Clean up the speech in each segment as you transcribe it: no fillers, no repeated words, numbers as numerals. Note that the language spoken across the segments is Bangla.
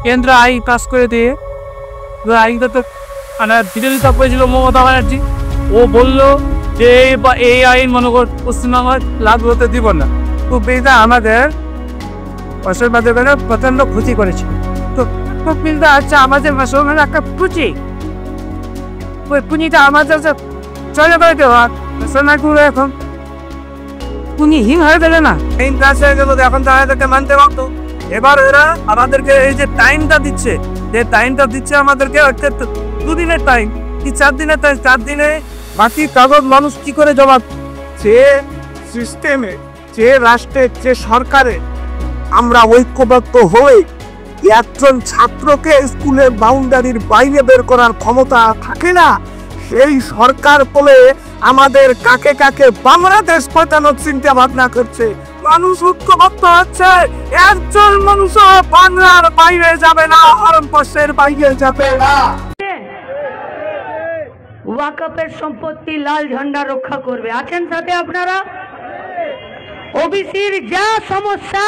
কেন্দ্র আইন পাস করে দিয়ে আইনটা তো মানে বিরোধিতা করেছিল মমতা ব্যানার্জি। ও বললো যে এই আইন মনে কর পশ্চিমবঙ্গের লাগু হতে দিব না। তো এটা আমাদের মুসলমানদের প্রচন্ড ক্ষতি করেছে। তো বিলটা হচ্ছে আমাদের মুসলমানের একটা পুঁজি, ওই পুঁজিটা আমাদের চলে করে দেওয়া মুসলমানগুলো এখন পুঁজিহীন হয়ে গেলে না, এই কাজ হয়ে গেল। এখন তাদেরকে মানতে পারতো। এবার এরা আমাদেরকে এই যে টাইমটা দিচ্ছে, যে টাইমটা দিচ্ছে আমাদেরকে 2 দিনের টাইম কি 4 দিনের টাইম, 4 দিনে বাকি কাগজ মানুষ কি করে জমা। যে সিস্টেমে, যে রাষ্ট্রের, যে সরকারে আমরা ঐক্যবদ্ধ হয়ে একজন ছাত্রকে স্কুলের বাউন্ডারির বাইরে বের করার ক্ষমতা থাকে না, সেই সরকার বলে আমাদের কাকে কাকে বাংলাদেশ পাঠানোর চিন্তা ভাবনা করছে। মানুষ ঐক্যবদ্ধ হচ্ছে, একজন মানুষ বাংলার বাইরে যাবে না, ভারতবর্ষের বাইরে যাবে না। ওয়াকফের সম্পত্তি লাল ঝান্ডা রক্ষা করবে, আছেন সাথে আপনারা? ওবিসির যা সমস্যা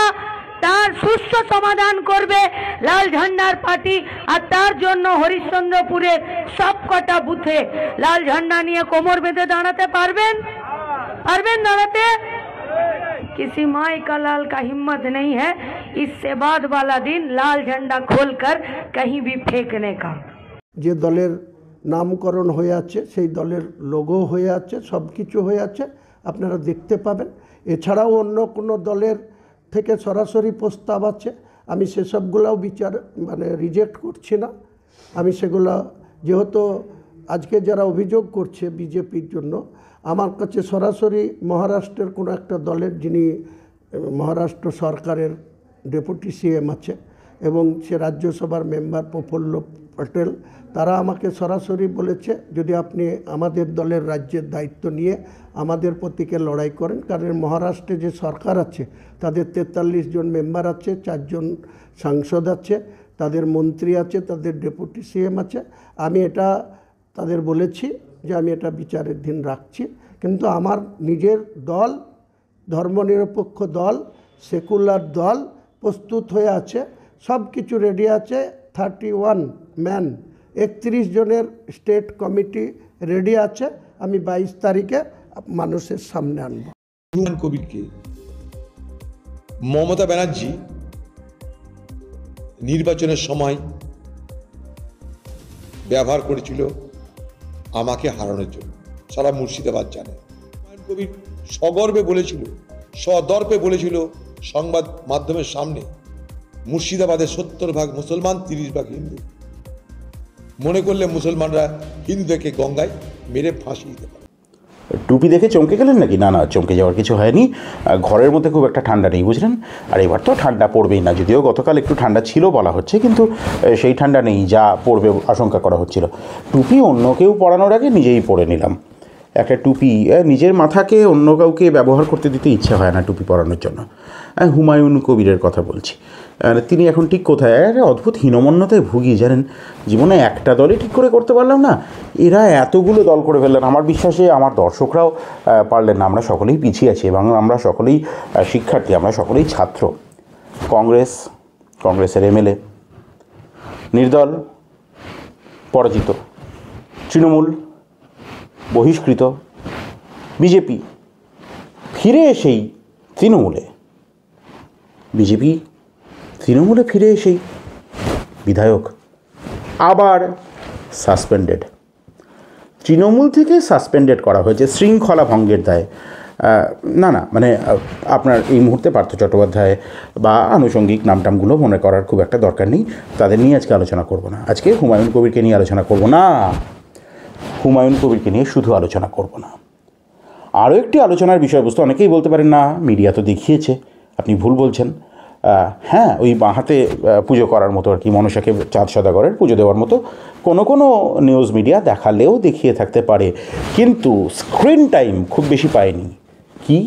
তার সুস্থ সমাধান করবে লাল ঝান্ডার পার্টি। আর তার জন্য হরিশ্চন্দ্রপুরের সবকটা বুথে লাল ঝান্ডা নিয়ে কোমর বেঁধে দাঁড়াতে পারবেন? দাঁড়াতে? किसी माई का लाल का हिम्मत नहीं है इससे बाद वाला दिन लाल झंडा खोलकर कहीं भी फेंकने का। যে দলের নামকরণ হয়ে আছে, সেই দলের লোগো হয়ে আছে, সব কিছু হয়ে আছে, আপনারা দেখতে পাবেন। এছাড়াও অন্য কোনো দলের থেকে সরাসরি প্রস্তাব আছে, আমি সেসবগুলোও রিজেক্ট করছি না। আমি সেগুলো যেহেতু আজকে যারা অভিযোগ করছে বিজেপির জন্য, আমার কাছে সরাসরি মহারাষ্ট্রের কোনো একটা দলের, যিনি মহারাষ্ট্র সরকারের ডেপুটি সিএম আছে এবং সে রাজ্যসভার মেম্বার প্রফুল্ল পটেল, তারা আমাকে সরাসরি বলেছে যদি আপনি আমাদের দলের রাজ্যের দায়িত্ব নিয়ে আমাদের প্রতীকে লড়াই করেন, কারণ মহারাষ্ট্রে যে সরকার আছে তাদের 43 জন মেম্বার আছে, 4 জন সাংসদ আছে, তাদের মন্ত্রী আছে, তাদের ডেপুটি সিএম আছে। আমি এটা তাদের বলেছি যে আমি এটা বিচারের দিন রাখছি, কিন্তু আমার নিজের দল, ধর্মনিরপেক্ষ দল, সেকুলার দল প্রস্তুত হয়ে আছে, সব কিছু রেডি আছে। 31 ম্যান 31 জনের স্টেট কমিটি রেডি আছে, আমি 22 তারিখে মানুষের সামনে আনব। হুমায়ুন কবিরকে মমতা ব্যানার্জি নির্বাচনের সময় ব্যবহার করেছিল আমাকে হারানোর জন্য, সারা মুর্শিদাবাদ জানে। হুমায়ুন কবির সগর্বে বলেছিল, সদর্পে বলেছিল সংবাদ মাধ্যমের সামনে, মুর্শিদাবাদের 70% মুসলমান, 30% হিন্দু। মনে করলে মুসলমানরা হিন্দুদেরকে গঙ্গায় মেরে ফাঁসি দিতে পারে। টুপি দেখে চমকে গেলেন নাকি? না না, চমকে যাওয়ার কিছু হয়নি। ঘরের মধ্যে খুব একটা ঠান্ডা নেই, বুঝলেন। আর এবার তো ঠান্ডা পড়বেই না, যদিও গতকাল একটু ঠান্ডা ছিল বলা হচ্ছে, কিন্তু সেই ঠান্ডা নেই যা পড়বে আশঙ্কা করা হচ্ছিল। টুপি অন্য কেউ পরানোর আগে নিজেই পরে নিলাম একটা টুপি। নিজের মাথাকে অন্য কাউকে ব্যবহার করতে দিতে ইচ্ছে হয় না টুপি পরানোর জন্য। হুমায়ুন কবিরের কথা বলছি, তিনি এখন ঠিক কোথায়? অদ্ভুত হীনমন্যতায় ভুগি, জানেন। জীবনে একটা দলই ঠিক করে করতে পারলাম না, এরা এতগুলো দল করে ফেললেন। আমার বিশ্বাসে আমার দর্শকরাও পারলেন না। আমরা সকলেই পিছিয়ে আছি এবং আমরা সকলেই শিক্ষার্থী, আমরা সকলেই ছাত্র। কংগ্রেসের এমএলএ নির্দল, পরাজিত। তৃণমূল বহিষ্কৃত। বিজেপি ফিরে এসেই তৃণমূলে, বিজেপি তৃণমূলে ফিরে এসেই বিধায়ক আবার সাসপেন্ডেড। তৃণমূল থেকে সাসপেন্ডেড করা হয়েছে শৃঙ্খলা ভঙ্গের দায়ে। আপনার এই মুহূর্তে পার্থ চট্টোপাধ্যায় বা আনুষঙ্গিক নামটামগুলো মনে করার খুব একটা দরকার নেই, তাদের নিয়ে আজকে আলোচনা করব না। আজকে হুমায়ুন কবিরকে নিয়ে আলোচনা করব না, হুমায়ুন কবিরকে নিয়ে শুধু আলোচনা করব না। আরও একটি আলোচনার বিষয়বস্তু, অনেকেই বলতে পারেন না মিডিয়া তো দেখিয়েছে, আপনি ভুল বলছেন। হ্যাঁ, ওই বাঁ হাতে পুজো করার মতো আর কি, মনসাকে চাঁদ সদাগরের পুজো দেওয়ার মতো কোনো নিউজ মিডিয়া দেখালেও দেখিয়ে থাকতে পারে, কিন্তু স্ক্রিন টাইম খুব বেশি পায়নি। কি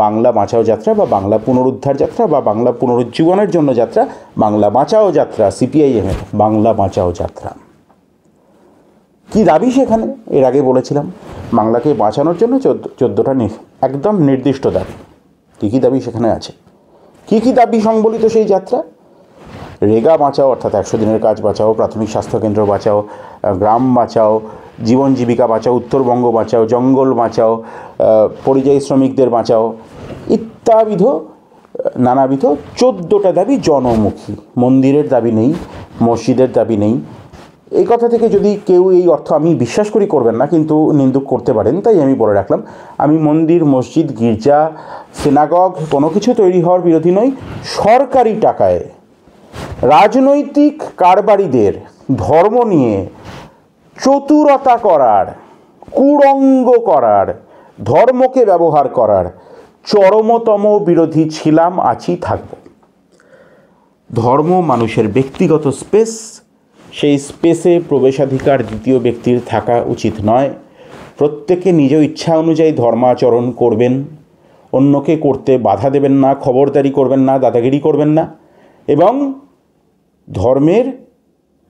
বাংলা বাঁচাও যাত্রা বা বাংলা পুনরুদ্ধার যাত্রা বা বাংলা পুনরুজ্জীবনের জন্য যাত্রা, বাংলা বাঁচাও যাত্রা, সিপিআইএমের বাংলা বাঁচাও যাত্রা। কি দাবি সেখানে? এর আগে বলেছিলাম বাংলাকে বাঁচানোর জন্য 14টা একদম নির্দিষ্ট দাবি। কী কী দাবি সেখানে আছে, কী কী দাবি সংবলিত সেই যাত্রা? রেগা বাঁচাও অর্থাৎ 100 দিনের কাজ বাঁচাও, প্রাথমিক স্বাস্থ্যকেন্দ্র বাঁচাও, গ্রাম বাঁচাও, জীবন জীবিকা বাঁচাও, উত্তরবঙ্গ বাঁচাও, জঙ্গল বাঁচাও, পরিযায়ী শ্রমিকদের বাঁচাও ইত্যাবিধ নানাবিধ 14টা দাবি জনমুখী। মন্দিরের দাবি নেই, মসজিদের দাবি নেই। এই কথা থেকে যদি কেউ এই অর্থ আমি বিশ্বাস করি করবেন না, কিন্তু নিন্দুক করতে পারেন, তাই আমি বলে রাখলাম আমি মন্দির, মসজিদ, গির্জা, সিনাগগ কোনো কিছু তৈরি হওয়ার বিরোধী নই। সরকারি টাকায় রাজনৈতিক কারবারিদের ধর্ম নিয়ে চতুরতা করার, কুরঙ্গ করার, ধর্মকে ব্যবহার করার চরমতম বিরোধী ছিলাম, আছি, থাকব। ধর্ম মানুষের ব্যক্তিগত স্পেস, সেই স্পেসে প্রবেশাধিকার দ্বিতীয় ব্যক্তির থাকা উচিত নয়। প্রত্যেকে নিজ ইচ্ছা অনুযায়ী ধর্মাচরণ করবেন, অন্যকে করতে বাধা দেবেন না, খবরদারি করবেন না, দাদাগিরি করবেন না, এবং ধর্মের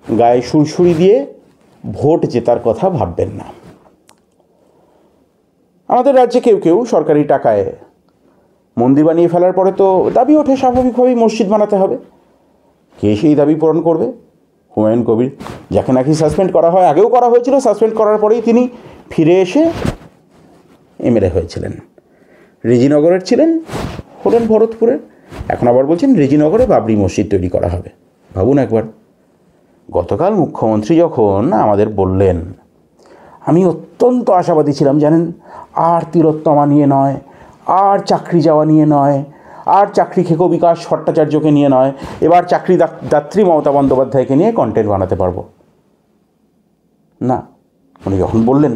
গায়ে সুরসুরি দিয়ে ভোট জেতার কথা ভাববেন না। আমাদের রাজ্যে কেউ কেউ সরকারি টাকায় মন্দির বানিয়ে ফেলার পরে তো দাবি ওঠে স্বাভাবিকভাবেই মসজিদ বানাতে হবে। কে সেই দাবি পূরণ করবে? হুমায়ুন কবির, যাকে নাকি সাসপেন্ড করা হয়, আগেও করা হয়েছিল, সাসপেন্ড করার পরেই তিনি ফিরে এসে এমএলএ হয়েছিলেন। রেজিনগরের ছিলেন, হলেন ভরতপুরের, এখন আবার বলছেন রেজিনগরে বাবরি মসজিদ তৈরি করা হবে। ভাবুন একবার, গতকাল মুখ্যমন্ত্রী যখন আমাদের বললেন, আমি অত্যন্ত আশাবাদী ছিলাম জানেন, আর তিলোত্তমা নিয়ে নয়, আর চাকরি যাওয়া নিয়ে নয়, আর চাকরি খেকো বিকাশ ভট্টাচার্যকে নিয়ে নয়, এবার চাকরি দাত্রী মমতা বন্দ্যোপাধ্যায়কে নিয়ে কন্টেন্ট বানাতে পারবো না। উনি যখন বললেন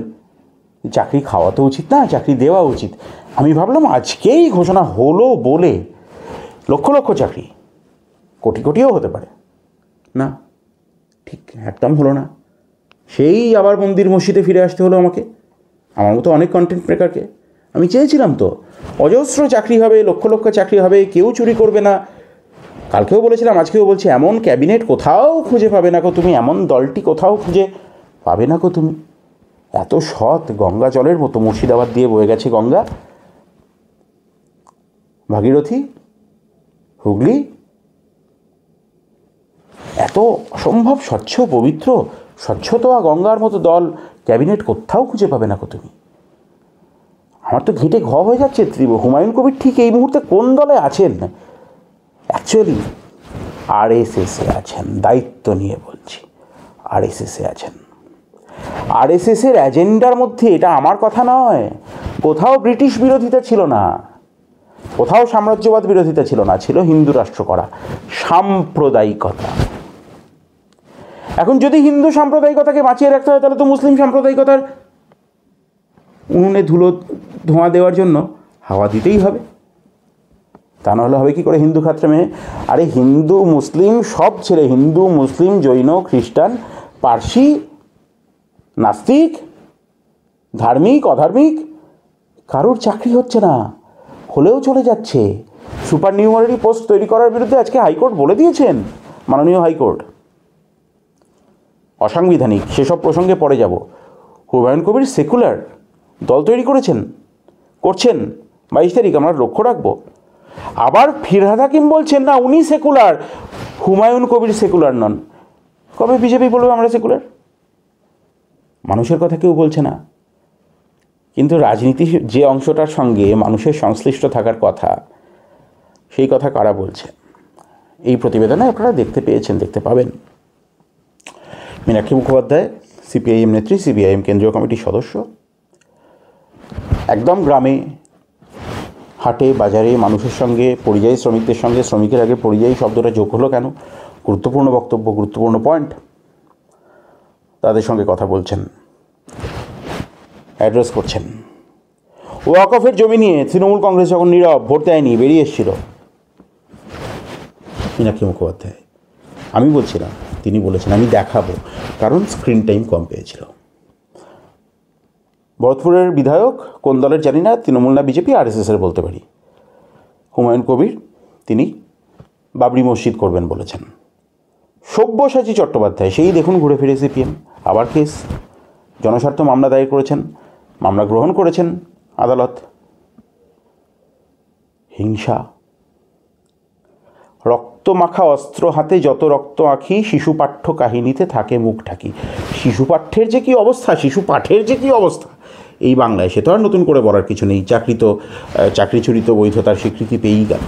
চাকরি খাওয়া তো উচিত না, চাকরি দেওয়া উচিত, আমি ভাবলাম আজকেই ঘোষণা হলো বলে লক্ষ লক্ষ চাকরি, কোটি কোটিও হতে পারে। না, ঠিক একদম হলো না। সেই আবার মন্দির মসজিদে ফিরে আসতে হলো আমাকে, আমার মতো অনেক কন্টেন্ট মেকারকে। আমি চেয়েছিলাম তো অজস্র চাকরি হবে, লক্ষ লক্ষ চাকরি হবে, কেউ চুরি করবে না। কালকেও বলেছিলাম, আজকেও বলছি, এমন ক্যাবিনেট কোথাও খুঁজে পাবে না গো তুমি, এমন দলটি কোথাও খুঁজে পাবে না গো তুমি। এত সৎ, গঙ্গা জলের মতো মুর্শিদাবাদ দিয়ে বয়ে গেছে গঙ্গা, ভাগীরথী, হুগলি, এত অসম্ভব স্বচ্ছ, পবিত্র, স্বচ্ছতা গঙ্গার মতো দল ক্যাবিনেট কোথাও খুঁজে পাবে না গো তুমি। আমার তো ঘেঁটে ঘ হয়ে যাচ্ছে। হুমায়ুন কবির ঠিক এই মুহূর্তে কোন দলে আছেন? অ্যাকচুয়ালি আরএসএসে আছেন, দায়িত্ব নিয়ে বলছি, আরএসএসে আছেন। আরএসএসের এজেন্ডার মধ্যে, এটা আমার কথা নয়, কোথাও ব্রিটিশ বিরোধিতা ছিল না, কোথাও সাম্রাজ্যবাদ বিরোধিতা ছিল না, ছিল হিন্দু রাষ্ট্র করা, সাম্প্রদায়িকতা। এখন যদি হিন্দু সাম্প্রদায়িকতাকে বাঁচিয়ে রাখতে হয়, তাহলে তো মুসলিম সাম্প্রদায়িকতার উনুনে ধোঁয়া দেওয়ার জন্য হাওয়া দিতেই হবে। তা নাহলে হবে কী করে হিন্দু খাত্রে মেয়ে? আরে হিন্দু মুসলিম সব ছেলে, হিন্দু মুসলিম জৈন খ্রিস্টান পার্সি নাস্তিক ধার্মিক অধার্মিক কারোর চাকরি হচ্ছে না, হলেও চলে যাচ্ছে। সুপার নিউমারি পোস্ট তৈরি করার বিরুদ্ধে আজকে হাইকোর্ট বলে দিয়েছেন, মাননীয় হাইকোর্ট, অসাংবিধানিক। সেসব প্রসঙ্গে পরে যাব। হুমায়ুন কবির সেকুলার দল তৈরি করছেন 22 তারিখ আমরা লক্ষ্য রাখবো। আবার ফিরহাদ হাকিম বলছেন না উনি সেকুলার, হুমায়ুন কবির সেকুলার নন। কবে বিজেপি বলবে আমরা সেকুলার? মানুষের কথা কেউ বলছে না, কিন্তু রাজনীতি যে অংশটার সঙ্গে মানুষের সংশ্লিষ্ট থাকার কথা, সেই কথা কারা বলছে? এই প্রতিবেদনে আপনারা দেখতে পেয়েছেন, দেখতে পাবেন। মীনাক্ষী মুখোপাধ্যায় সিপিআইএম নেত্রী, সিপিআইএম কেন্দ্রীয় কমিটির সদস্য, একদম গ্রামে হাটে বাজারে মানুষের সঙ্গে, পরিযায়ী শ্রমিকদের সঙ্গে, শ্রমিকের আগে পরিযায়ী শব্দটা যোগ হলো কেন? গুরুত্বপূর্ণ বক্তব্য, গুরুত্বপূর্ণ পয়েন্ট, তাদের সঙ্গে কথা বলছেন, অ্যাড্রেস করছেন। ওয়াকফের জমি নিয়ে তৃণমূল কংগ্রেস যখন নীরব, ভোট দেয়নি, বেরিয়ে এসেছিল মীনাক্ষী মুখোপাধ্যায়। আমি বলছি না, তিনি বলেছেন, আমি দেখাবো, কারণ স্ক্রিন টাইম কম পেয়েছিল। ভরতপুরের বিধায়ক কোন দলের জানি না, তৃণমূল না বিজেপি, আরএসএসের বলতে পারি। হুমায়ুন কবির তিনি বাবরি মসজিদ করবেন বলেছেন। সব্যসাচী চট্টোপাধ্যায় সেই দেখুন ঘুরে ফিরে সিপিএম, আবার কেস, জনস্বার্থ মামলা দায়ের করেছেন, মামলা গ্রহণ করেছেন আদালত। হিংসা, রক্ত রক্তমাখা অস্ত্র হাতে যত রক্ত আঁখি, শিশু পাঠ্য কাহিনীতে থাকে মুখ ঢাকি। শিশু পাঠ্যের যে কী অবস্থা, শিশু পাঠের যে কী অবস্থা এই বাংলায়, সে তো আর নতুন করে বলার কিছু নেই। চাকরি চুরি তো বৈধতার স্বীকৃতি পেয়েই গেল।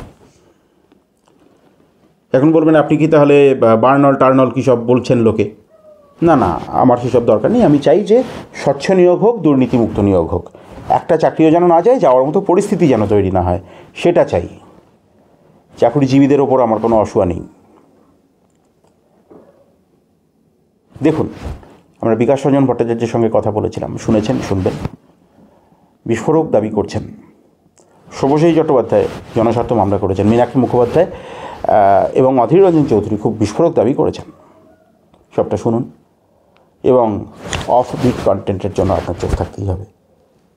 এখন বলবেন আপনি কি তাহলে বার্নল টার্নল কী সব বলছেন লোকে? না না, আমার সেসব দরকার নেই। আমি চাই যে স্বচ্ছ নিয়োগ হোক, দুর্নীতিমুক্ত নিয়োগ হোক, একটা চাকরিও যেন না যায়, যাওয়ার মতো পরিস্থিতি যেন তৈরি না হয়, সেটা চাই। চাকরিজীবীদের ওপর আমার কোনো অসুয়া নেই। দেখুন, আমরা বিকাশ রঞ্জন ভট্টাচার্যের সঙ্গে কথা বলেছিলাম, শুনেছেন, শুনবেন। বিস্ফোরক দাবি করছেন। শুভশ্রী চট্টোপাধ্যায় জনস্বার্থ মামলা করেছেন, মীনাক্ষী মুখোপাধ্যায় এবং অধীর রঞ্জন চৌধুরী খুব বিস্ফোরক দাবি করেছেন। সবটা শুনুন, এবং অফ বিট কন্টেন্টের জন্য আপনার চোখ থাকতেই হবে।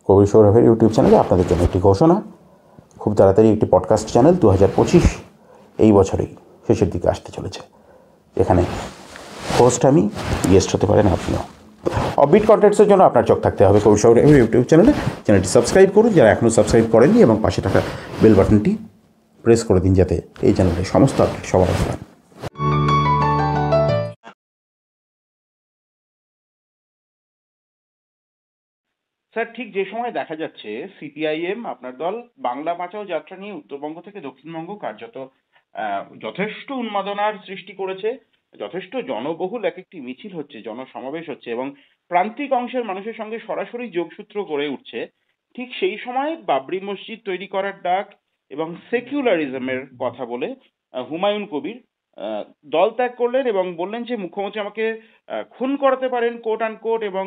কবির সৌরভের ইউটিউব চ্যানেলে আপনাদের জন্য একটি ঘোষণা, খুব তাড়াতাড়ি একটি পডকাস্ট চ্যানেল 2025 এই বছরেই শেষের দিকে আসতে চলেছে। এখানে হোস্ট আমি, গেস্ট হতে পারেন আপনিও। অফবিট কন্টেন্টসের জন্য আপনার চোখ থাকতে হবে কবির সৌরভের ইউটিউব চ্যানেলে। চ্যানেলটি সাবস্ক্রাইব করুন যারা এখনও সাবস্ক্রাইব করেননি, এবং পাশে থাকা বেল বাটনটি প্রেস করে দিন যাতে এই চ্যানেলের সমস্ত আপডেট সবার আগে পান। স্যার, ঠিক যে সময় দেখা যাচ্ছে সিপিআইএম আপনার দল বাংলা বাঁচাও যাত্রা নিয়ে উত্তরবঙ্গ থেকে দক্ষিণবঙ্গ কার্যত যথেষ্ট উন্মাদনার সৃষ্টি করেছে, যথেষ্ট জনবহুল এক একটি মিছিল হচ্ছে, জনসমাবেশ হচ্ছে এবং প্রান্তিক অংশের মানুষের সঙ্গে সরাসরি যোগসূত্র গড়ে উঠছে। ঠিক সেই সময় বাবরি মসজিদ তৈরি করার ডাক এবং সেকুলারিজমের কথা বলে হুমায়ুন কবির দল ত্যাগ করলেন এবং বললেন যে মুখ্যমন্ত্রী আমাকে খুন করাতে পারেন কোট অ্যান্ড কোট, এবং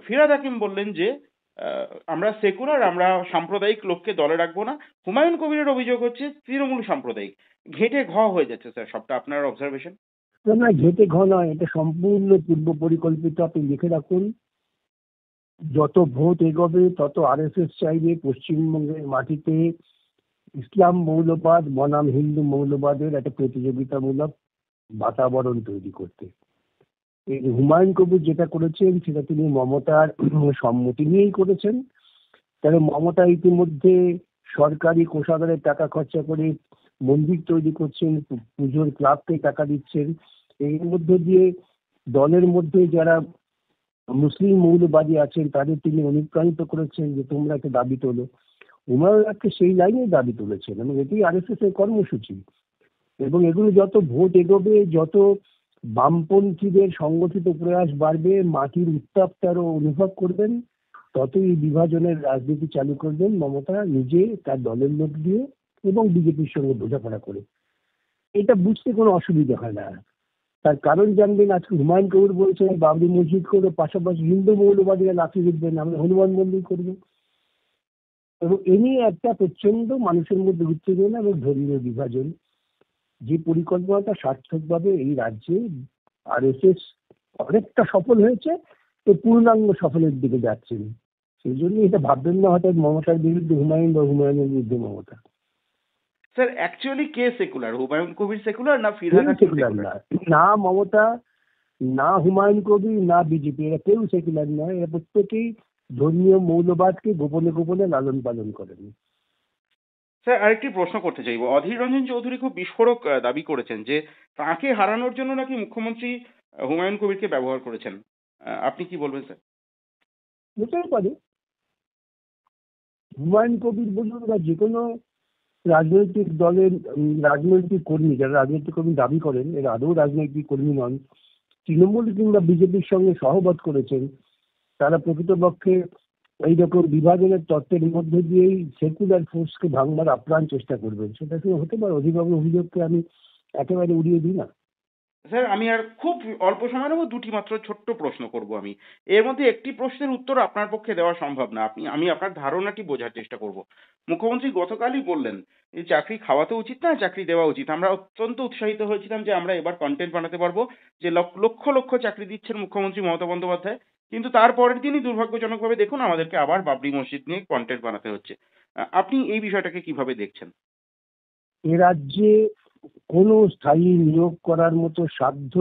ফিরহাদ হাকিম বললেন যে আমরা সেকুলার, আমরা সাম্প্রদায়িক লোককে দলে রাখবো না। হুমায়ুন কবিরের অভিযোগ হচ্ছে তৃণমূল সাম্প্রদায়িক। ঘেটে ঘ হয়ে যাচ্ছে স্যার সবটা, আপনার অবজারভেশন? না, ঘেটে ঘ নয়, এটা সম্পূর্ণ পূর্ব পরিকল্পিত। আপনি লিখে রাখুন, যত ভোট এগোবে তত আরএসএস চাইবে পশ্চিমবঙ্গের মাটিতে ইসলাম মৌলবাদ বনাম হিন্দু মৌলবাদের একটা প্রতিযোগিতামূলক বাতাবরণ তৈরি করতে। এই হুমায়ুন কবির যেটা করেছেন সেটা তিনি মমতার সম্মতি নিয়েই করেছেন। তাহলে মমতা ইতিমধ্যে সরকারি কোষাগারের টাকা খরচা করে মন্দির তৈরি করছেন, পুজোর ক্লাবকে টাকা দিচ্ছেন। এর মধ্যে দিয়ে দলের মধ্যে যারা মুসলিম মৌলবাদী আছেন তাদের তিনি অনুপ্রাণিত করেছেন যে তোমরা একটা দাবি তোলো। হুমায়ুনকে সেই লাইনে দাবি তুলেছেন এবং এটি আরএসএস এর কর্মসূচি। এবং এগুলো যত ভোট এগোবে, যত বামপন্থীদের সংগঠিত প্রয়াস বাড়বে, মাটির উত্তাপ তারও অনুভব করবেন, ততই বিভাজনের রাজনীতি চালু করবেন মমতা নিজে, তার দলের লোক দিয়ে এবং বিজেপির সঙ্গে বোঝাপড়া করে। এটা বুঝতে কোনো অসুবিধা হয় না। তার কারণ জানবেন, আজকে হুমায়ুন কবির বলছেন বাবরি মসজিদ করবে, পাশাপাশি হিন্দু মৌলবাদীরা লাফিয়ে দিবেন আমরা হনুমান মন্দির করবো। এবং এ নিয়ে একটা প্রচন্ড মানুষের মধ্যে উত্তেজনা এবং ধর্মীয় বিভাজন, যে পরিকল্পনাটা সার্থকভাবে এই রাজ্যে আরএসএস অনেকটা সফল হয়েছে, তো পূর্ণাঙ্গ সফলের দিকে যাচ্ছেন। সেই জন্য এটা ভাববেন না হঠাৎ মমতার বিরুদ্ধে হুমায়ুন বা হুমায়ুনের বিরুদ্ধে মমতা। স্যার, অ্যাকচুয়ালি কে সেকুলার? হুমায়ুন কবির সেকুলার না ফিরহাদ হাকিম সেকুলার না, না মমতা, না হুমায়ুন কবির, না বিজেপি, এরা কেউ সেকুলার নয়। এরা প্রত্যেকেই ধর্মীয় মৌলবাদকে গোপনে গোপনে লালন পালন করেন। স্যার, আরেকটি প্রশ্ন করতে চাইবো। অধীর রঞ্জন চৌধুরী খুব বিস্ফোরক দাবি করেছেন যে তাকে হারানোর জন্য নাকি মুখ্যমন্ত্রী হুমায়ুন কবিরকে ব্যবহার করেছেন। আপনি কি বলবেন স্যার? হতেও পারে। হুমায়ুন কবির বলুন বা যে কোনো রাজনৈতিক দলের রাজনৈতিক কর্মী, যারা রাজনৈতিক কর্মী দাবি করেন এরা আদৌ রাজনৈতিক কর্মী নন, তৃণমূল কিংবা বিজেপির সঙ্গে সহবত করেছেন, তারা প্রকৃতপক্ষে এইরকম বিভাজনের তত্ত্বের মধ্যে দিয়েই সেকুলার ফোর্সকে ভাঙবার আপ্রাণ চেষ্টা করবেন। সেটা কি হতে পারে? অধিবাবুর অভিযোগকে আমি একেবারে উড়িয়ে দিই না। স্যার, আমি আর খুব অল্প সময় নেব, দুটি মাত্র ছোট্ট প্রশ্ন করব আমি। এর মধ্যে একটি প্রশ্নের উত্তর আপনার পক্ষে দেওয়া সম্ভব না, আমি আপনার ধারণাটি বোঝার চেষ্টা করব। মুখ্যমন্ত্রী গতকালই বললেন যে চাকরি খাওয়াতে উচিত না, চাকরি দেওয়া উচিত। আমরা অত্যন্ত উৎসাহিত হয়েছিলাম যে আমরা এবার কন্টেন্ট বানাতে পারবো, যে লক্ষ লক্ষ চাকরি দিচ্ছেন মুখ্যমন্ত্রী মমতা বন্দ্যোপাধ্যায়। কিন্তু তারপরের দিনই দুর্ভাগ্যজনকভাবে দেখুন আমাদেরকে আবার বাবরি মসজিদ নিয়ে কন্টেন্ট বানাতে হচ্ছে। আপনি এই বিষয়টাকে কিভাবে দেখছেন? এ রাজ্যে কোনো স্থায়ী নিয়োগ করার মতো সাধ্য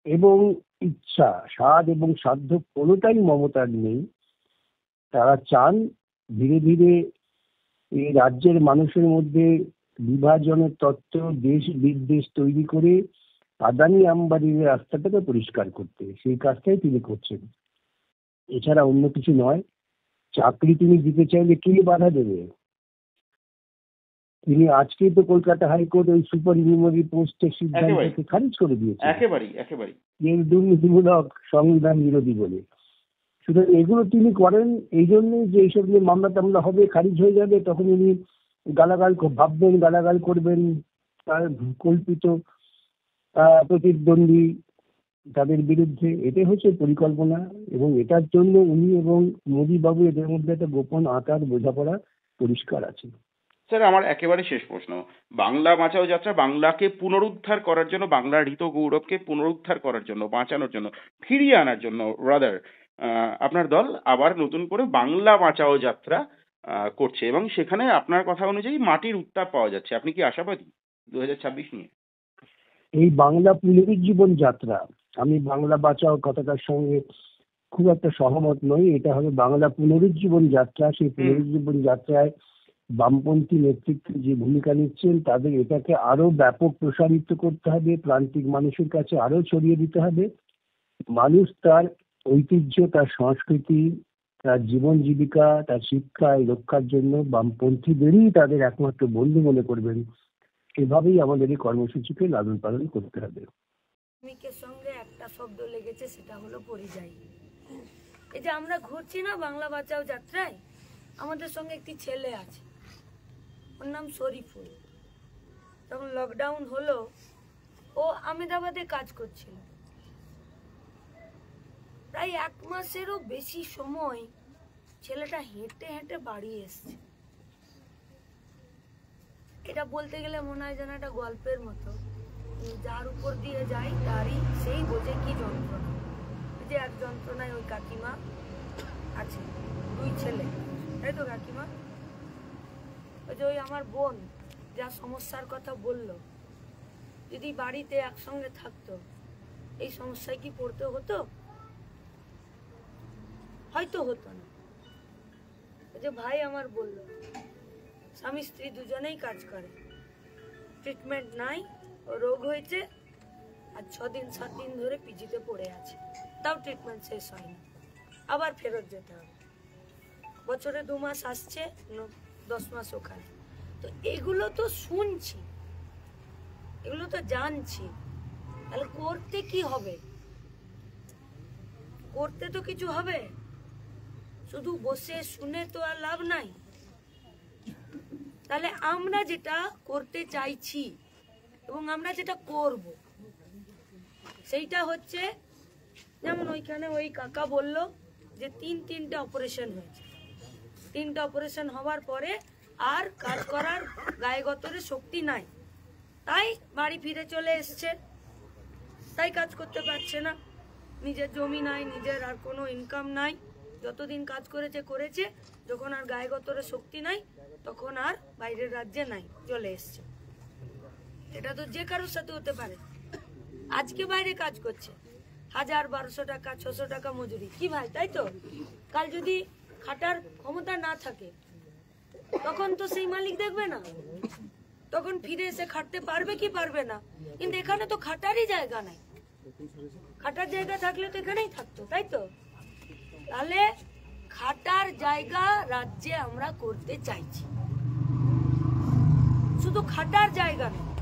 এবং ইচ্ছা, স্বাদ এবং সাধ্য কোনোটাই মমতার নেই। তারা চান ধীরে ধীরে এই রাজ্যের মানুষের মধ্যে বিভাজনের তত্ত্ব, দেশ বিদ্বেষ তৈরি করে আদানি আম্বানির রাস্তাটাকে পরিষ্কার করতে, সেই কাজটাই তিনি করছেন। এছাড়া অন্য কিছু নয়। চাকরি তিনি দিতে চাইলে কে বাধা দেবে? তিনি আজকেই তো কলকাতা হাইকোর্ট ওই সুপার নিউমারি পোস্টের সিদ্ধান্তকে খারিজ করে দিয়েছে, একেবারেই এর দুর্নীতিমূলক, সংবিধান বিরোধী বলে। সুতরাং এগুলো তিনি করেন এই জন্যই যে এইসব নিয়ে মামলা টামলা হবে, খারিজ হয়ে যাবে, তখন উনি গালাগাল ভাববেন, গালাগাল করবেন তার কল্পিত প্রতিদ্বন্দ্বী তাদের বিরুদ্ধে। এটাই হচ্ছে পরিকল্পনা, এবং এটার জন্য উনি এবং মোদী বাবু এদের মধ্যে একটা গোপন আকার বোঝাপড়া পরিষ্কার আছে। স্যার, আমার একেবারে শেষ প্রশ্ন, বাংলা বাঁচাও যাত্রা বাংলাকে পুনরুদ্ধার করার জন্য, বাংলার হৃত গৌরবকে পুনরুদ্ধার করার জন্য, বাঁচানোর জন্য, ফিরিয়ে আনার জন্য রাদার আপনার দল আবার নতুন করে বাংলা বাঁচাও যাত্রা করছে, এবং সেখানে আপনার কথা অনুযায়ী মাটির উত্তাপ পাওয়া যাচ্ছে। আপনি কি আশাবাদী 2026 নিয়ে? এই বাংলা পুনরুজ্জীবন যাত্রা, আমি বাংলা বাঁচাও কথাটার সঙ্গে খুব একটা সহমত নই। এটা হবে বাংলা পুনরুজ্জীবন যাত্রা। সেই পুনরুজ্জীবন যাত্রায় বামপন্থী নেতৃত্ব যে ভূমিকা নিচ্ছেন, তাদের এটাকে আরো ব্যাপক প্রসারিত করতে হবে, প্রান্তিক মানুষের কাছে আরো ছড়িয়ে দিতে হবে। মানুষ তার ঐতিহ্য, তার সংস্কৃতি, তার জীবন জীবিকা, তার শিক্ষা রক্ষার জন্য বামপন্থীদেরই তাদের একমাত্র বন্ধু মনে করবেন। এভাবেই আমাদের এই কর্মসূচিকে লালন পালন করতে হবে। শ্রমিকের সঙ্গে একটা শব্দ লেগেছে, সেটা হলো পরিযায়ী। এই যে আমরা ঘুরছি না বাংলা বাঁচাও যাত্রায়, আমাদের সঙ্গে একটি ছেলে আছে, ওর নাম শরীফুল। তখন লকডাউন হলো, ও আহমেদাবাদে কাজ করছিল। প্রায় 1 মাসেরও বেশি সময় ছেলেটা হেঁটে হেঁটে বাড়ি এসছে। এটা বলতে গেলে মনে হয় যেন একটা গল্পের মতো, যার উপর দিয়ে যাই তারই সেই বোঝে কি যন্ত্রণা। যে এক যন্ত্রণায় ওই কাকিমা আছে, 2 ছেলে, তাই তো কাকিমা? ওই যে ওই আমার বোন যা সমস্যার কথা বললো, যদি বাড়িতে একসঙ্গে থাকতো এই সমস্যায় কি পড়তে হতো? হয়তো হতো না। ওই যে ভাই আমার বলল, স্বামী স্ত্রী দুজনেই কাজ করে, ট্রিটমেন্ট নাই, রোগ হয়েছে, আর 6 দিন 7 দিন ধরে পিজিতে পড়ে আছে, তাও ট্রিটমেন্ট শেষ হয়নি, আবার ফেরত যেতে হবে। বছরে 2 মাস আসছে, 10 মাস ওখানে। তো এগুলো তো শুনছি, এগুলো তো জানছি, তাহলে করতে কি হবে? করতে তো কিছু হবে, শুধু বসে শুনে তো আর লাভ নাই। তাহলে আমরা যেটা করতে চাইছি এবং আমরা যেটা করব, সেইটা হচ্ছে, যেমন ওইখানে ওই কাকা বলল যে 3টে অপারেশন হয়েছে। 3টে অপারেশন হওয়ার পরে আর কাজ করার গায়ে গতরে শক্তি নাই, তাই বাড়ি ফিরে চলে এসছে, তাই কাজ করতে পারছে না। নিজের জমি নাই, নিজের আর কোনো ইনকাম নাই, যতদিন কাজ করেছে, যখন আর গায়ে গতরে শক্তি নাই তখন আর বাইরের রাজ্যে নাই, চলে এসছে। এটা তো যে কারোর সাথে হতে পারে। আজকে বাইরে কাজ করছে, 1000-1200 টাকা 600 টাকা মজুরি, কি ভাই, তাই তো? কাল যদি খাটার ক্ষমতা না থাকে তখন তো সেই মালিক দেখবে না, তখন ফিরে এসে খাটতে পারবে কি পারবে না। কিন্তু এখানে তো খাটারই জায়গা নাই, খাটার জায়গা থাকলে তো এখানেই থাকতো, তাই তো? তাহলে খাটার জায়গা রাজ্যে আমরা করতে চাইছি, শুধু খাটার জায়গা নয়,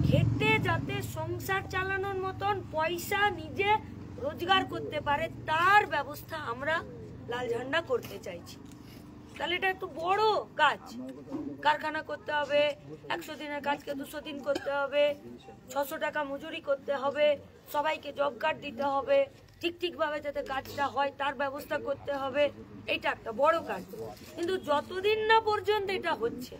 খেটে যাতে সংসার চালানোর মতন পয়সা নিজে রোজগার করতে পারে তার ব্যবস্থা আমরা লাল ঝান্ডা করতে চাইছি। তাহলে এটা একটু বড় কাজ, কারখানা করতে হবে, 100 দিনের কাজকে 200 দিন করতে হবে, 600 টাকা মজুরি করতে হবে, সবাইকে জব কার্ড দিতে হবে, ঠিক ভাবে যাতে কাজটা হয় তার ব্যবস্থা করতে হবে। এটা একটা বড় কাজ, কিন্তু যতদিন না পর্যন্ত এটা হচ্ছে,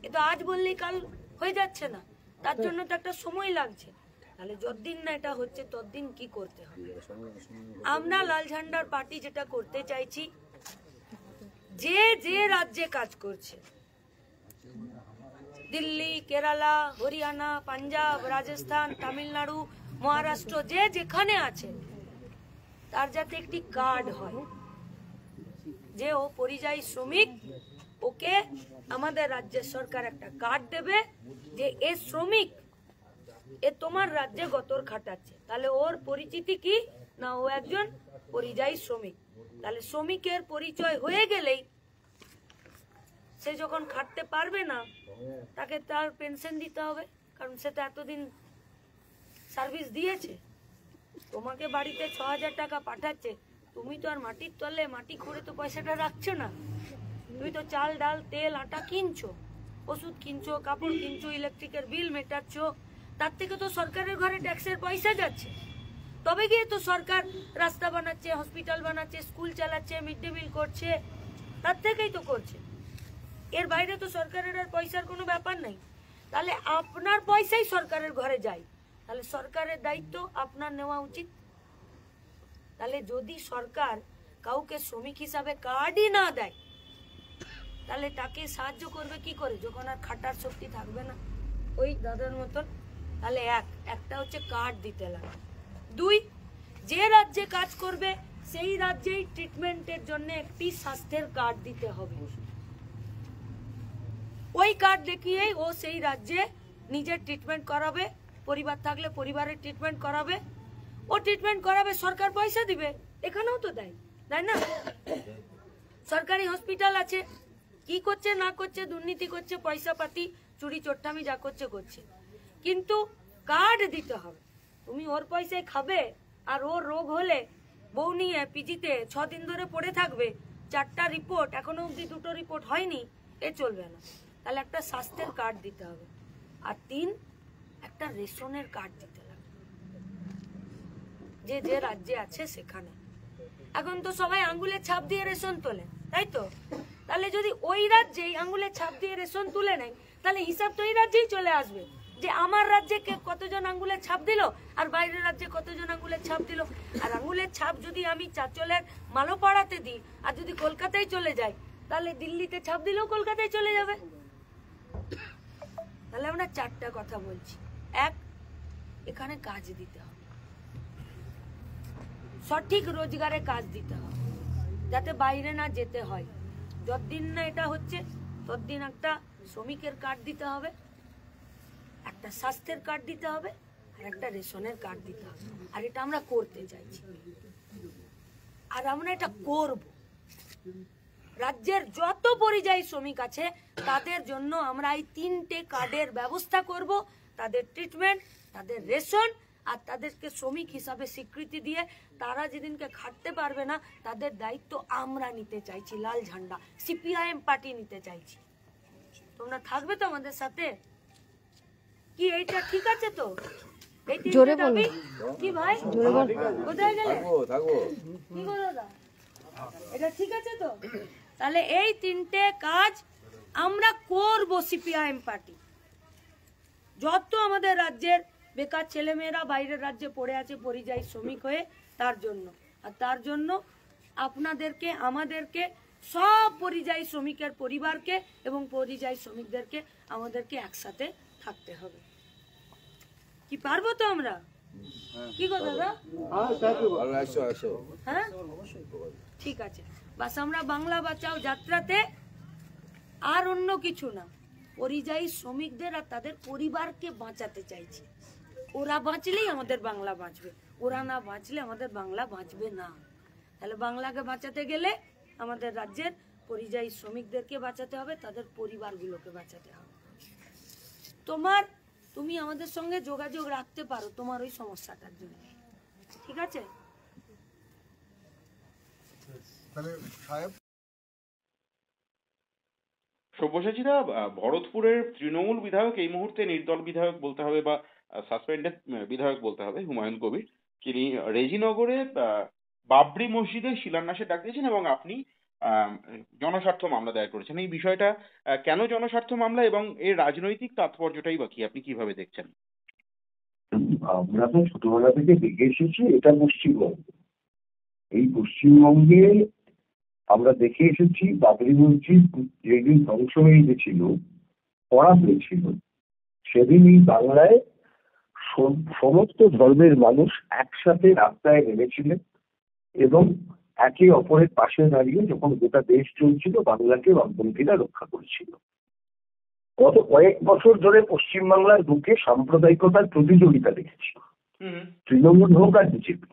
এটা আজ বললেই কাল হয়ে যাচ্ছে না, তার জন্য তো একটা সময় লাগছে। তাহলে যতদিন না এটা হচ্ছে ততদিন কি করতে হবে? আমরা লাল ঝান্ডার পার্টি যেটা করতে চাইছি, যে রাজ্যে কাজ করছে, দিল্লি, কেরালা, হরিয়ানা, পাঞ্জাব, রাজস্থান, তামিলনাড়ু, মহারাষ্ট্র, যে যেখানে আছে, তার যাতে একটি কার্ড হয় যে ও পরিযায়ী শ্রমিক, ও ওকে আমাদের রাজ্যের সরকার একটা কার্ড দেবে যে এ শ্রমিক, এ তোমার রাজ্যে গতর খাটাচ্ছে, তাহলে ওর পরিচিতি কি না ও একজন পরিযায়ী শ্রমিক। তাহলে শ্রমিকের পরিচয় হয়ে গেলেই সে যখন খাটতে পারবে না তাকে তার পেনশন দিতে হবে, কারণ সে তো এতদিন সার্ভিস দিয়েছে। তোমাকে বাড়িতে 6,000 টাকা পাঠাচ্ছে, তুমি তো আর মাটির তলে মাটি খুঁড়ে তো পয়সাটা রাখছো না, তুমি তো চাল ডাল তেল আটা কিনছো, ওষুধ কিনছো, কাপড় কিনছো, ইলেকট্রিকের বিল মেটাচ্ছ, তার থেকে তো সরকারের ঘরে ট্যাক্সের পয়সা যাচ্ছে। তবে গিয়ে তো সরকার রাস্তা বানাচ্ছে, হসপিটাল বানাচ্ছে, স্কুল চালাচ্ছে, মিড ডে মিল করছে, তার থেকেই তো করছে। এর বাইরে তো সরকারের আর পয়সার কোনো ব্যাপার নাই। তাহলে আপনার পয়সাই সরকারের ঘরে যায়, তাহলে সরকারের দায়িত্ব আপনার নেওয়া উচিত। তাহলে যদি সরকার কাউকে শ্রমিক হিসাবে কার্ডই না দেয়, তাহলে তাকে সাহায্য করবে কি করে যখন আর খাটার শক্তি থাকবে না ওই দাদার মতন? তাহলে একটা হচ্ছে কার্ড দিতে লাগে। 2, যে রাজ্যে কাজ করবে সেই রাজ্যেই ট্রিটমেন্টের জন্য একটি স্বাস্থ্যের কার্ড দিতে হবে। ওই কার্ড দেখিয়েই ও সেই রাজ্যে নিজের ট্রিটমেন্ট করাবে, পরিবার থাকলে পরিবারের ট্রিটমেন্ট করাবে, ও ট্রিটমেন্ট করাবে, সরকার পয়সা দিবে। এখানেও তো দেয়, তাই না? সরকারি হসপিটাল আছে, কি করছে না করছে, দুর্নীতি করছে, পয়সা পাতি চুরি চোট্টামি যা করছে করছে, কিন্তু কার্ড দিতে হবে। তুমি ওর পয়সায় খাবে আর ওর রোগ হলে বউ নিয়ে পিজিতে 6 দিন ধরে পড়ে থাকবে, 4টা রিপোর্ট, এখনো অব্দি 2টো রিপোর্ট হয়নি, এ চলবে না। তাহলে একটা স্বাস্থ্যের কার্ড দিতে হবে। আর 3, একটা রেশনের কার্ড দিতে হবে, যে যে রাজ্যে আছে সেখানে। এখন তো সবাই আঙ্গুলের ছাপ দিয়ে রেশন তোলে, তাই তো? তাহলে যদি ওই রাজ্যেই আঙ্গুলের ছাপ দিয়ে রেশন তুলে নেয়, তাহলে হিসাব তো এই রাজ্যেই চলে আসবে যে আমার রাজ্যে কতজন আঙ্গুলের ছাপ দিল আর বাইরের রাজ্যে কতজন আঙ্গুলের ছাপ দিল। আর আঙ্গুলের ছাপ যদি আমি চাচলের মালোপাড়াতে দিই আর যদি কলকাতায় চলে যাই, তাহলে দিল্লিতে ছাপ দিলেও কলকাতায় চলে যাবে। তাহলে আমরা 4টা কথা বলছি। 1, এখানে কাজ দিতে হবে, সঠিক রোজগারে কাজ দিতে হবে, যাতে বাইরে না যেতে হয়। যতদিন না এটা হচ্ছে ততদিন একটা শ্রমিকের কার্ড দিতে হবে, একটা স্বাস্থ্যের কার্ড দিতে হবে, আর একটা রেশনের কার্ড দিতে হবে। আর এটা আমরা করতে চাইছি, আর আমরা এটা করব। রাজ্যের যত পরিযায়ী শ্রমিক আছে তাদের জন্য আমরা এই 3টে কার্ডের ব্যবস্থা করব, তাদের ট্রিটমেন্ট, তাদের রেশন, আর তাদেরকে শ্রমিক হিসাবে স্বীকৃতি দিয়ে তারা যেদিনকে খাটতে পারবে না তাদের দায়িত্ব আমরা নিতে চাইছি। লাল ঝান্ডা সিপিআইএম পার্টি নিতে চাইছি। তোমরা থাকবে তো আমাদের সাথে? কি এইটা ঠিক আছে তো? জোরে বলো কি ভাই, কোথায় গেলে? কি গো দাদা, এটা ঠিক আছে তো? তাহলে এই 3টে কাজ আমরা করব সিপিআইএম পার্টি। যত আমাদের রাজ্যের বেকার ছেলেমেয়েরা বাইরের রাজ্যে পড়ে আছে পরিযায়ী শ্রমিক হয়ে, তার জন্য। আর তার জন্য আপনাদেরকে, আমাদেরকে, সব পরিযায়ী শ্রমিকের পরিবারকে এবং পরিযায়ী শ্রমিকদেরকে আমাদেরকে একসাথে থাকতে হবে। কি পারবো তো আমরা? কি গো দাদা? হ্যাঁ ঠিক আছে। বাস আমরা বাংলা বাঁচাও যাত্রাতে আর অন্য কিছু না, পরিযায়ী শ্রমিকদের আর তাদের পরিবারকে বাঁচাতে চাইছি। ওরা বাঁচলেই আমাদের বাংলা বাঁচবে, ওরা না বাঁচলে আমাদের বাংলা বাঁচবে না। তাহলে বাংলাকে বাঁচাতে গেলে আমাদের রাজ্যের পরিযায়ী শ্রমিকদেরকে বাঁচাতে হবে, তাদের পরিবারগুলোকে বাঁচাতে হবে। তুমি আমাদের সঙ্গে যোগাযোগ রাখতে পারো তোমার ওই সমস্যাটার জন্য, ঠিক আছে? সব্যসাচীরা, ভরতপুরের তৃণমূল বিধায়ক, এই মুহূর্তে নির্দল বিধায়ক বলতে হবে বা সাসপেন্ডেড বিধায়ক বলতে হবে, হুমায়ুন কবির, তিনি রেজিনগরে বাবরি মসজিদের শিলান্যাসের ডাক দিয়েছেন এবং আপনি জনস্বার্থ মামলা দায়ের করেছেন। এই বিষয়টা কেন জনস্বার্থ মামলা এবং এর রাজনৈতিক তাৎপর্যটাই বা কি, আপনি কিভাবে দেখছেন? আমরা তো ছোটবেলা থেকে দেখে এসেছি এটা পশ্চিমবঙ্গ। এই পশ্চিমবঙ্গে আমরা দেখে এসেছি বাবরি মসজিদ যেদিন ধ্বংস হয়ে গেছিল, করা হয়েছিল, সেদিন এই বাংলায় সমস্ত ধর্মের মানুষ একসাথে রাস্তায় নেমেছিলেন এবং একে অপরের পাশে দাঁড়িয়ে যখন গোটা দেশ চলছিল, বাংলাকে বামপন্থীরা রক্ষা করেছিল। গত কয়েক বছর ধরে পশ্চিমবাংলার বুকে সাম্প্রদায়িকতার প্রতিযোগিতা দেখেছি, তৃণমূল হোক আর বিজেপি।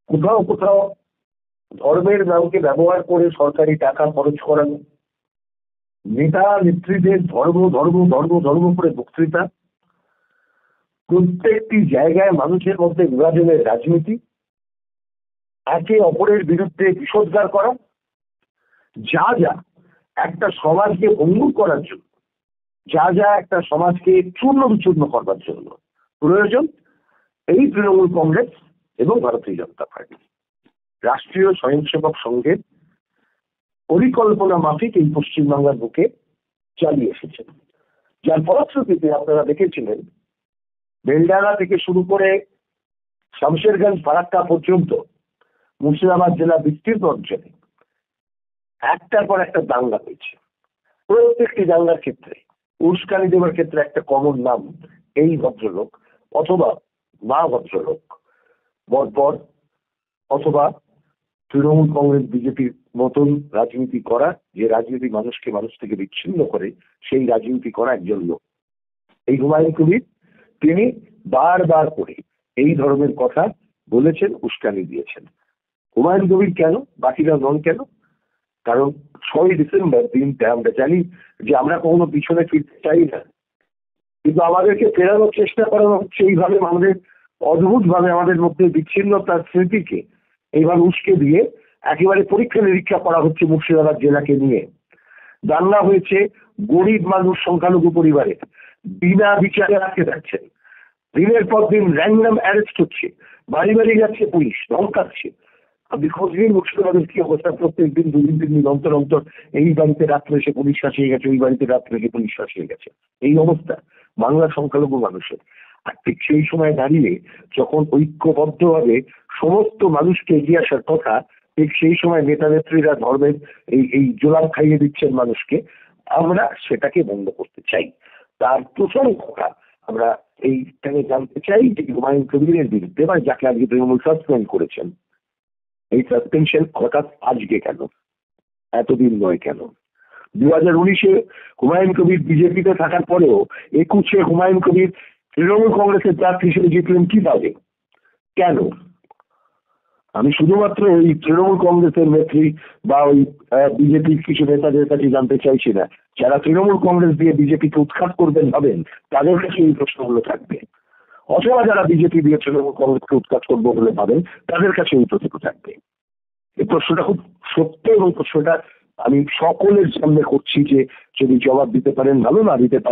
কোথাও কোথাও ধর্মের নামকে ব্যবহার করে সরকারি টাকা খরচ করানো, নেতা নেত্রীদের ধর্ম ধর্ম ধর্ম ধর্ম করে বক্তৃতা, প্রত্যেকটি জায়গায় মানুষের মধ্যে বিভাজনের রাজনীতি, একে অপরের বিরুদ্ধে বিষোদ্গার করা, যা যা একটা সমাজকে ভঙ্গুর করার জন্য, যা যা একটা সমাজকে চূর্ণ বিচূর্ণ করবার জন্য প্রয়োজন, এই তৃণমূল কংগ্রেস এবং ভারতীয় জনতা পার্টি রাষ্ট্রীয় স্বয়ংসেবক সংঘের পরিকল্পনা মাফিক এই পশ্চিমবাংলার বুকে চালিয়ে এসেছেন। যার ফলশ্রুতিতে আপনারা দেখেছিলেন বেলডাঙ্গা থেকে শুরু করে শামশেরগঞ্জ ফারাক্কা পর্যন্ত মুর্শিদাবাদ জেলা বিস্তীর্ণ অঞ্চলে একটার পর একটা দাঙ্গা হয়েছে। প্রত্যেকটি দাঙ্গার ক্ষেত্রে উস্কানি দেওয়ার ক্ষেত্রে একটা কমন নাম এই ভদ্রলোক অথবা মা ভদ্রলোক, বরপর অথবা তৃণমূল কংগ্রেস বিজেপির মতন রাজনীতি করা, যে রাজনীতি মানুষকে মানুষ থেকে বিচ্ছিন্ন করে, সেই রাজনীতি করা একজন লোক। এই হুমায়ুন কবির তিনি বারবার করে এই ধরনের কথা বলেছেন, উস্কানি দিয়েছেন। হুমায়ুন কবির কেন, বাকিরা নন কেন? কারণ 6ই ডিসেম্বর দিনটা আমরা জানি যে আমরা কখনো পিছনে ফিরতে চাই না, কিন্তু আমাদেরকে ফেরানোর চেষ্টা করা হচ্ছে এইভাবে, আমাদের অদ্ভুত ভাবে আমাদের মধ্যে বিচ্ছিন্নতার স্মৃতিকে এইভাবে উস্কে দিয়ে একেবারে পরীক্ষা নিরীক্ষা করা হচ্ছে মুর্শিদাবাদ জেলাকে নিয়ে। দাঙ্গা হয়েছে গরিব মানুষ, সংখ্যালঘু পরিবারে, বিনা বিচারে আটকে যাচ্ছেন, দিনের পর দিন র্যান্ডম অ্যারেস্ট হচ্ছে, বাড়ি বাড়ি যাচ্ছে পুলিশ, ধমকাচ্ছে। আপনি খোঁজ নিন মুর্শিদাবাদের কি অবস্থা, প্রত্যেক দিন 2 দিন অন্তর অন্তর এই বাড়িতে রাত্রে এসে পুলিশ ফাঁসিয়ে গেছে, ওই বাড়িতে রাত্রে এসে পুলিশ ফাঁসিয়ে গেছে, এই অবস্থা বাংলার সংখ্যালঘু মানুষের। আর ঠিক সেই সময় দাঁড়িয়ে যখন ঐক্যবদ্ধভাবে সমস্ত মানুষকে এগিয়ে আসার কথা, ঠিক সেই সময় নেতা নেত্রীরা ধর্মের এই জোলাপ খাইয়ে দিচ্ছেন মানুষকে। আমরা সেটাকে বন্ধ করতে চাই। তার প্রথম কথা আমরা এইখানে জানতে চাই যে হুমায়ুন কবিরের বিরুদ্ধে, বা যাকে আজকে তৃণমূল সাসপেন্ড করেছেন, এই সাসপেনশন হঠাৎ আজকে কেন, এতদিন নয় কেন? 2019-এ হুমায়ুন কবির বিজেপিতে থাকার পরেও 21-এ হুমায়ুন কবির তৃণমূল কংগ্রেসের প্রার্থী হিসেবে জিতলেন কিভাবে, কেন? আমি শুধুমাত্র ওই তৃণমূল কংগ্রেসের নেত্রী বা ওই বিজেপির কিছু নেতাদের কাছে জানতে চাইছি না, যারা তৃণমূল কংগ্রেস দিয়ে বিজেপিকে উৎখাত করবেন ভাবেন, তাদের কাছে এই প্রশ্নগুলো থাকবে। অথবা যারা বিজেপি দিয়ে তৃণমূল কংগ্রেসকে উৎখাত করবো বলে ভাবেন, তাদের কাছে এই প্রশ্ন থাকবে। এই প্রশ্নটা খুব সত্য, এবং প্রশ্নটা আমি সকলের সামনে করছি যে যদি জবাব দিতে পারেন ভালো, না দিতে পারেন